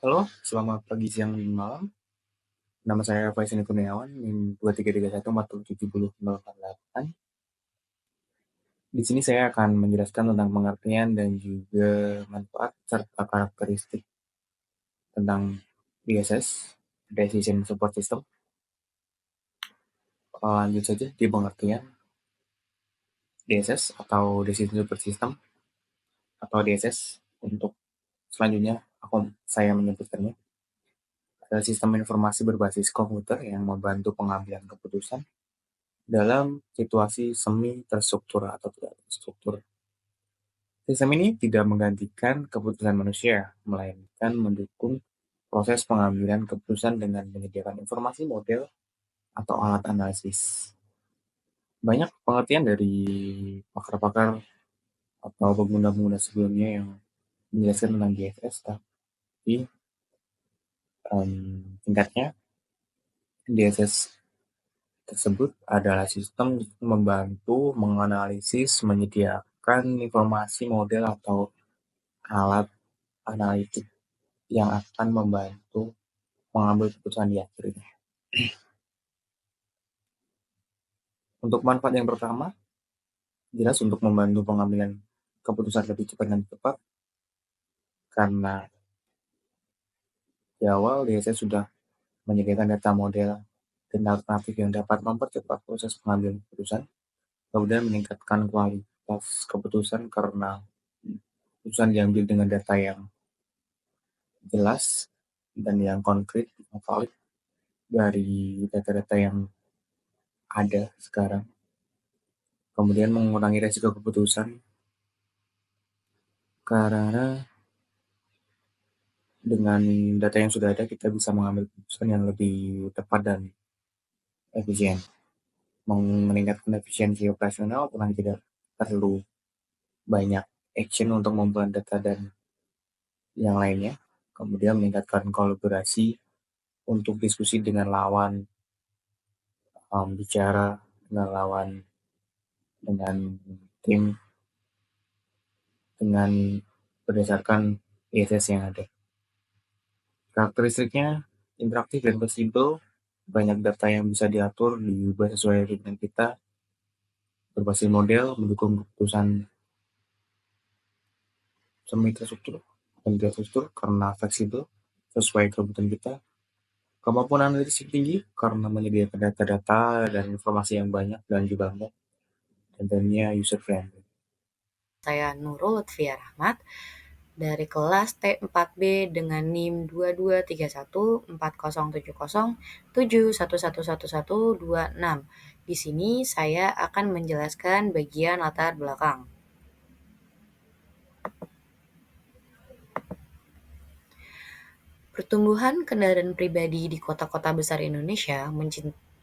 Halo, selamat pagi, siang, dan malam. Nama saya Faisal Kurniawan, NIM 2331470088. Di sini saya akan menjelaskan tentang pengertian dan juga manfaat serta karakteristik tentang DSS, Decision Support System. Lanjut saja di pengertian DSS atau Decision Support System atau DSS. Untuk selanjutnya saya menyebutkannya adalah sistem informasi berbasis komputer yang membantu pengambilan keputusan dalam situasi semi terstruktur atau tidak terstruktur. Sistem ini tidak menggantikan keputusan manusia, melainkan mendukung proses pengambilan keputusan dengan menyediakan informasi model atau alat analisis. Banyak pengertian dari pakar-pakar atau pengguna-pengguna sebelumnya yang menjelaskan tentang GFS, tapi singkatnya DSS tersebut adalah sistem membantu menganalisis, menyediakan informasi model atau alat analitik yang akan membantu mengambil keputusan di akhirnya. Untuk manfaat yang pertama, jelas untuk membantu pengambilan keputusan lebih cepat dan tepat, karena di awal DSS sudah menyediakan data model dan alternatif yang dapat mempercepat proses pengambilan keputusan, kemudian meningkatkan kualitas keputusan karena keputusan diambil dengan data yang jelas dan yang konkret, valid dari data-data yang ada sekarang. Kemudian mengurangi resiko keputusan karena dengan data yang sudah ada kita bisa mengambil keputusan yang lebih tepat dan efisien, meningkatkan efisiensi operasional karena tidak perlu banyak action untuk membuat data dan yang lainnya. Kemudian meningkatkan kolaborasi untuk diskusi dengan lawan, bicara dengan lawan, dengan tim, dengan berdasarkan ESS yang ada. Karakteristiknya interaktif dan fleksibel, banyak data yang bisa diatur, diubah sesuai dengan kita, berbasis model, mendukung keputusan semi terstruktur dan tidak terstruktur karena fleksibel, sesuai kebutuhan kita. Kemampuan analitis yang tinggi karena menyediakan data-data dan informasi yang banyak dan juga mudah, dan tentunya user friendly. Saya Nurul Lutfia Rahmat dari kelas T4B dengan NIM 2231407071111126. Di sini saya akan menjelaskan bagian latar belakang. Pertumbuhan kendaraan pribadi di kota-kota besar Indonesia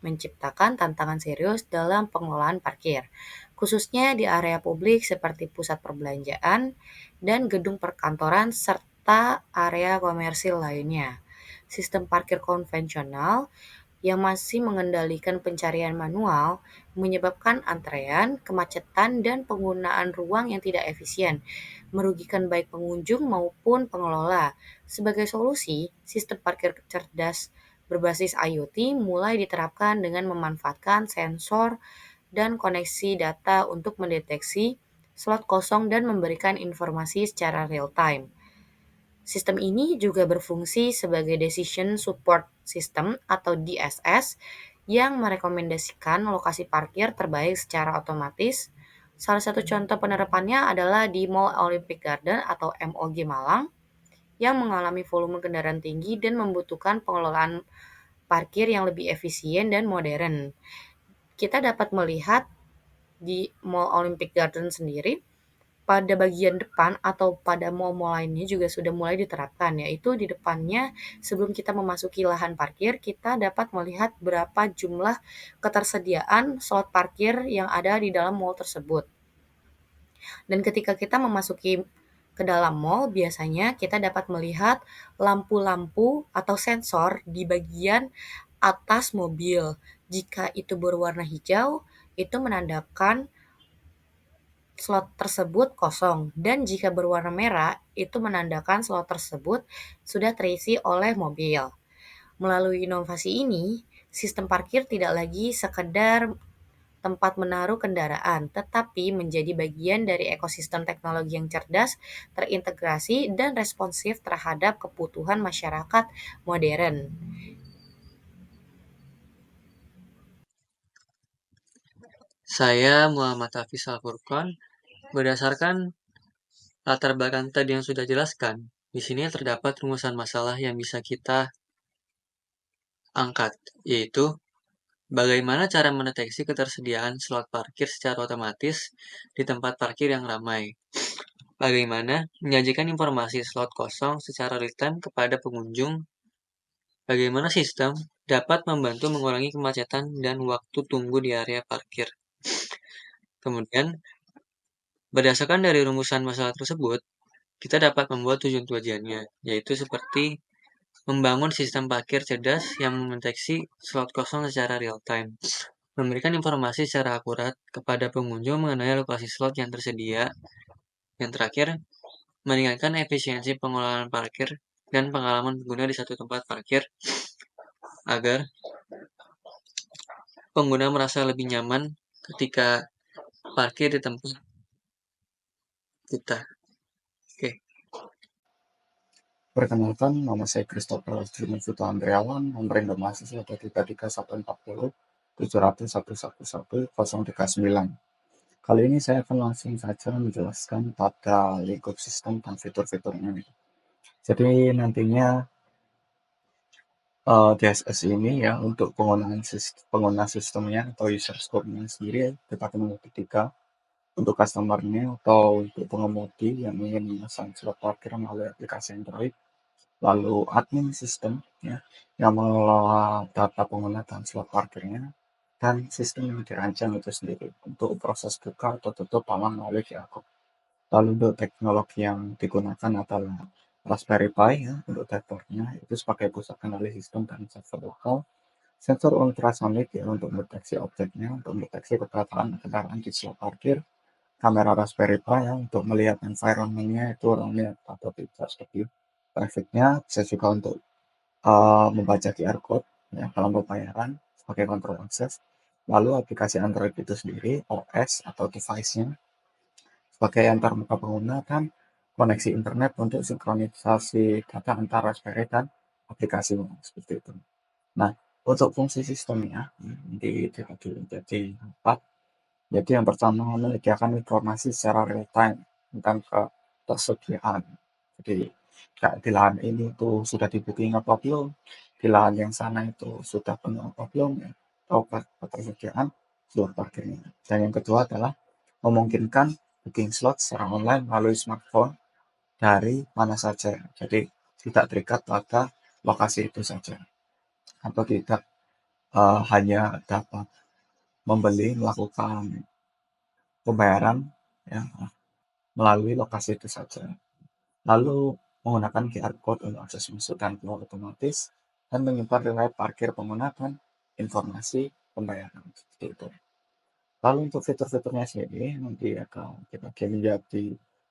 menciptakan tantangan serius dalam pengelolaan parkir, khususnya di area publik seperti pusat perbelanjaan dan gedung perkantoran serta area komersil lainnya. Sistem parkir konvensional yang masih mengendalikan pencarian manual menyebabkan antrean, kemacetan, dan penggunaan ruang yang tidak efisien, merugikan baik pengunjung maupun pengelola. Sebagai solusi, sistem parkir cerdas berbasis IoT mulai diterapkan dengan memanfaatkan sensor dan koneksi data untuk mendeteksi slot kosong dan memberikan informasi secara real time. Sistem ini juga berfungsi sebagai Decision Support System atau DSS yang merekomendasikan lokasi parkir terbaik secara otomatis. Salah satu contoh penerapannya adalah di Mall Olympic Garden atau MOG Malang yang mengalami volume kendaraan tinggi dan membutuhkan pengelolaan parkir yang lebih efisien dan modern. Kita dapat melihat di Mall Olympic Garden sendiri pada bagian depan atau pada mall-mall lainnya juga sudah mulai diterapkan, yaitu di depannya sebelum kita memasuki lahan parkir, kita dapat melihat berapa jumlah ketersediaan slot parkir yang ada di dalam mall tersebut. Dan ketika kita memasuki ke dalam mall, biasanya kita dapat melihat lampu-lampu atau sensor di bagian atas mobil. Jika itu berwarna hijau, itu menandakan slot tersebut kosong, dan jika berwarna merah, itu menandakan slot tersebut sudah terisi oleh mobil. Melalui inovasi ini, sistem parkir tidak lagi sekedar tempat menaruh kendaraan, tetapi menjadi bagian dari ekosistem teknologi yang cerdas, terintegrasi, dan responsif terhadap kebutuhan masyarakat modern. Saya Muhammad Hafiz Al-Furqon. Berdasarkan latar belakang tadi yang sudah jelaskan, di sini terdapat rumusan masalah yang bisa kita angkat, yaitu bagaimana cara mendeteksi ketersediaan slot parkir secara otomatis di tempat parkir yang ramai. Bagaimana menyajikan informasi slot kosong secara real-time kepada pengunjung. Bagaimana sistem dapat membantu mengurangi kemacetan dan waktu tunggu di area parkir. Kemudian, berdasarkan dari rumusan masalah tersebut, kita dapat membuat tujuan-tujuannya, yaitu seperti membangun sistem parkir cerdas yang mendeteksi slot kosong secara real-time, memberikan informasi secara akurat kepada pengunjung mengenai lokasi slot yang tersedia, yang terakhir, meningkatkan efisiensi pengelolaan parkir dan pengalaman pengguna di satu tempat parkir agar pengguna merasa lebih nyaman ketika parkir di tempat kita. Oke. Perkenalkan, nama saya Christopher Junusuto Andriawan, nomor induk mahasiswa 33140 7001111 Kali ini saya akan langsung saja menjelaskan pada lingkup sistem dan fitur-fiturnya. Jadi nantinya DSS ini ya untuk pengguna sistemnya atau user scope-nya sendiri dibagi menjadi tiga untuk customer-nya atau untuk pengemudi yang ingin memesan slot parkir melalui aplikasi Android, lalu admin sistem ya yang mengelola data pengguna dan slot parkirnya, dan sistem yang dirancang itu sendiri untuk proses buka atau tutup palang melalui QR Code. Lalu untuk teknologi yang digunakan adalah Raspberry Pi ya untuk dashboardnya itu sebagai pusat kendali sistem dan server lokal, sensor ultrasonic ya untuk mendeteksi objeknya, untuk mendeteksi keberadaan kendaraan di slot parkir, kamera Raspberry Pi ya untuk melihat environment-nya itu orangnya atau tidak seperti traffic-nya, bisa juga untuk membaca QR code ya dalam pembayaran sebagai kontrol akses. Lalu aplikasi Android itu sendiri, OS atau device-nya sebagai antar muka pengguna dan koneksi internet untuk sinkronisasi data antara Raspberry dan aplikasi seperti itu. Nah, untuk fungsi sistemnya dibagi menjadi 4. Jadi yang pertama menyediakan informasi secara real time tentang ketersediaan. Jadi kayak di lahan ini tuh sudah di booking apa belum, di lahan yang sana itu sudah penuh apa belum ya, atau ketersediaan slot parkirnya. Dan yang kedua adalah memungkinkan booking slot secara online melalui smartphone dari mana saja. Jadi tidak terikat pada lokasi itu saja, atau tidak hanya dapat melakukan pembayaran ya melalui lokasi itu saja. Lalu menggunakan QR code untuk akses masuk dan keluar otomatis dan menyebar riwayat parkir menggunakan informasi pembayaran seperti itu. Lalu untuk fitur-fiturnya sendiri nanti akan kita bagi menjadi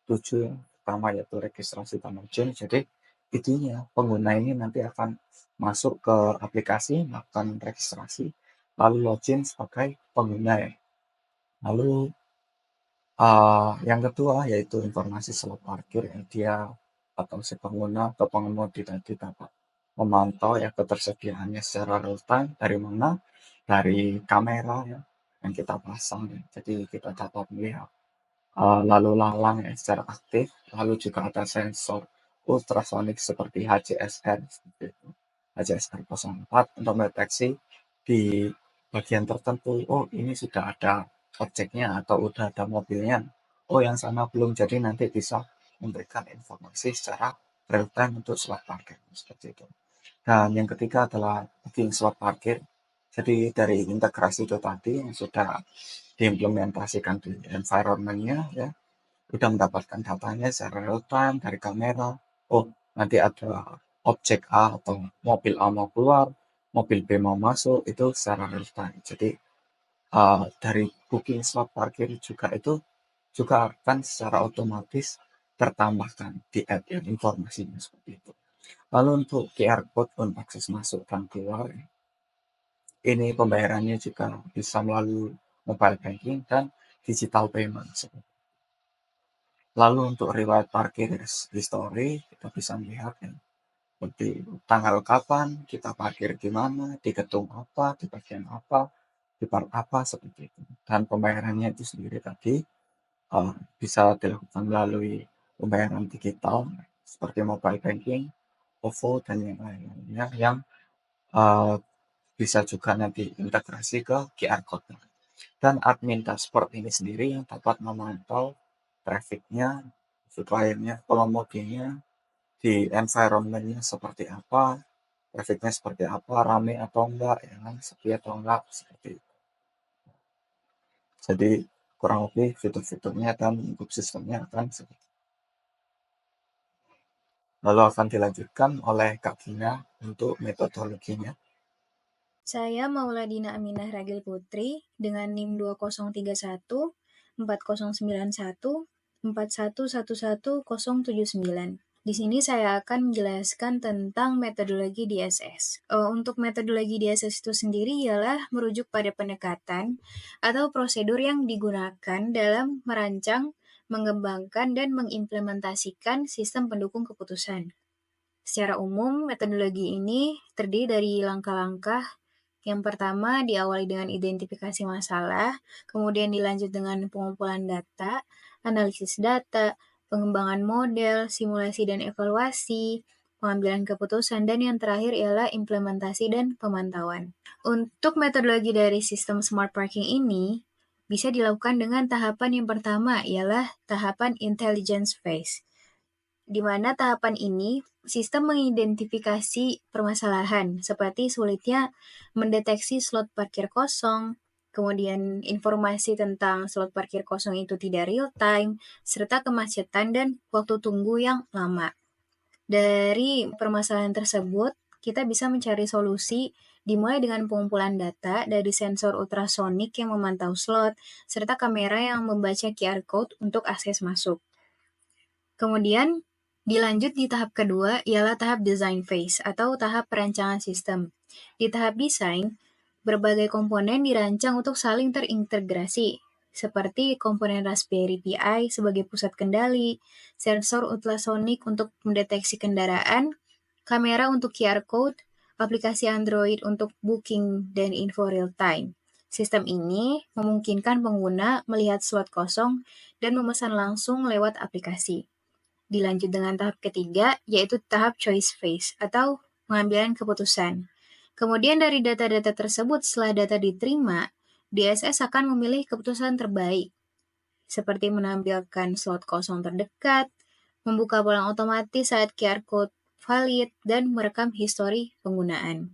7. Yang pertama yaitu registrasi dan login. Jadi intinya pengguna ini nanti akan masuk ke aplikasi, melakukan registrasi, lalu login sebagai pengguna ya. Lalu yang kedua yaitu informasi slot parkir yang dia atau si pengguna atau pengemudi tadi dapat memantau ya ketersediaannya secara real time dari mana? Dari kamera ya yang kita pasang ya. Jadi kita dapat melihat lalu lalang ya secara aktif, lalu juga ada sensor ultrasonik seperti HCSR seperti itu. HCSR 04 untuk mendeteksi di bagian tertentu, oh ini sudah ada objeknya atau udah ada mobilnya. Oh yang sana belum, jadi nanti bisa memberikan informasi secara real time untuk slot parkir seperti itu. Dan yang ketiga adalah booking slot parkir. Jadi dari integrasi itu tadi yang sudah diimplementasikan di environment-nya ya, udah mendapatkan datanya secara real time dari kamera. Oh, nanti ada objek A atau mobil A mau keluar, mobil B mau masuk, itu secara real time. Jadi dari booking slot parkir juga itu juga akan secara otomatis tertambahkan di add-in informasinya seperti itu. Lalu untuk QR code untuk akses masuk dan keluar, ini pembayarannya juga bisa melalui mobile banking dan digital payment. Lalu untuk riwayat parkir history, kita bisa melihat ya, seperti tanggal kapan kita parkir di mana, di gedung apa, di bagian apa, di part apa, seperti itu. Dan pembayarannya itu sendiri tadi bisa dilakukan melalui pembayaran digital seperti mobile banking, OVO, dan yang lain-lainnya yang uh, bisa juga nanti integrasi ke QR code. Dan admin dashboard ini sendiri yang dapat memantau trafficnya, suppliernya, pengemudinya, di environment-nya seperti apa, trafficnya seperti apa, rame atau enggak, ya kan, sepi atau enggak, seperti itu. Jadi kurang lebih fitur-fiturnya dan untuk sistemnya akan seperti itu. Lalu akan dilanjutkan oleh Kak Gina untuk metodologinya. Saya Mauladina Aminah Ragil Putri dengan NIM 2031 4091 411179. Di sini saya akan menjelaskan tentang metodologi DSS. Untuk metodologi DSS itu sendiri ialah merujuk pada pendekatan atau prosedur yang digunakan dalam merancang, mengembangkan, dan mengimplementasikan sistem pendukung keputusan. Secara umum, metodologi ini terdiri dari langkah-langkah. Yang pertama diawali dengan identifikasi masalah, kemudian dilanjut dengan pengumpulan data, analisis data, pengembangan model, simulasi dan evaluasi, pengambilan keputusan, dan yang terakhir ialah implementasi dan pemantauan. Untuk metodologi dari sistem smart parking ini bisa dilakukan dengan tahapan yang pertama ialah tahapan intelligence phase, di mana tahapan ini sistem mengidentifikasi permasalahan seperti sulitnya mendeteksi slot parkir kosong, kemudian informasi tentang slot parkir kosong itu tidak real time, serta kemacetan dan waktu tunggu yang lama. Dari permasalahan tersebut, kita bisa mencari solusi dimulai dengan pengumpulan data dari sensor ultrasonik yang memantau slot, serta kamera yang membaca QR code untuk akses masuk. Kemudian, dilanjut di tahap kedua ialah tahap design phase atau tahap perancangan sistem. Di tahap desain, berbagai komponen dirancang untuk saling terintegrasi, seperti komponen Raspberry Pi sebagai pusat kendali, sensor ultrasonik untuk mendeteksi kendaraan, kamera untuk QR code, aplikasi Android untuk booking dan info real time. Sistem ini memungkinkan pengguna melihat slot kosong dan memesan langsung lewat aplikasi. Dilanjut dengan tahap ketiga, yaitu tahap choice phase atau pengambilan keputusan. Kemudian dari data-data tersebut, setelah data diterima, DSS akan memilih keputusan terbaik, seperti menampilkan slot kosong terdekat, membuka bolang otomatis saat QR code valid, dan merekam histori penggunaan.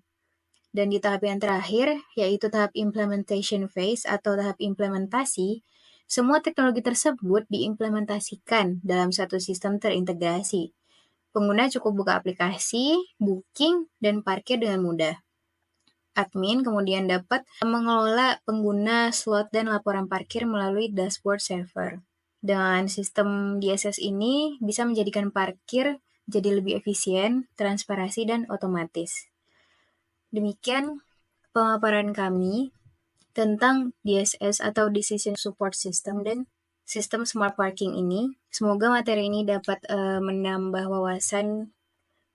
Dan di tahap yang terakhir, yaitu tahap implementation phase atau tahap implementasi, semua teknologi tersebut diimplementasikan dalam satu sistem terintegrasi. Pengguna cukup buka aplikasi, booking, dan parkir dengan mudah. Admin kemudian dapat mengelola pengguna, slot, dan laporan parkir melalui dashboard server. Dengan sistem DSS ini bisa menjadikan parkir jadi lebih efisien, transparansi, dan otomatis. Demikian pemaparan kami tentang DSS atau Decision Support System dan sistem smart parking ini. Semoga materi ini dapat menambah wawasan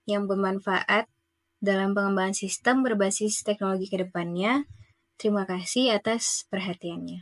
yang bermanfaat dalam pengembangan sistem berbasis teknologi ke depannya. Terima kasih atas perhatiannya.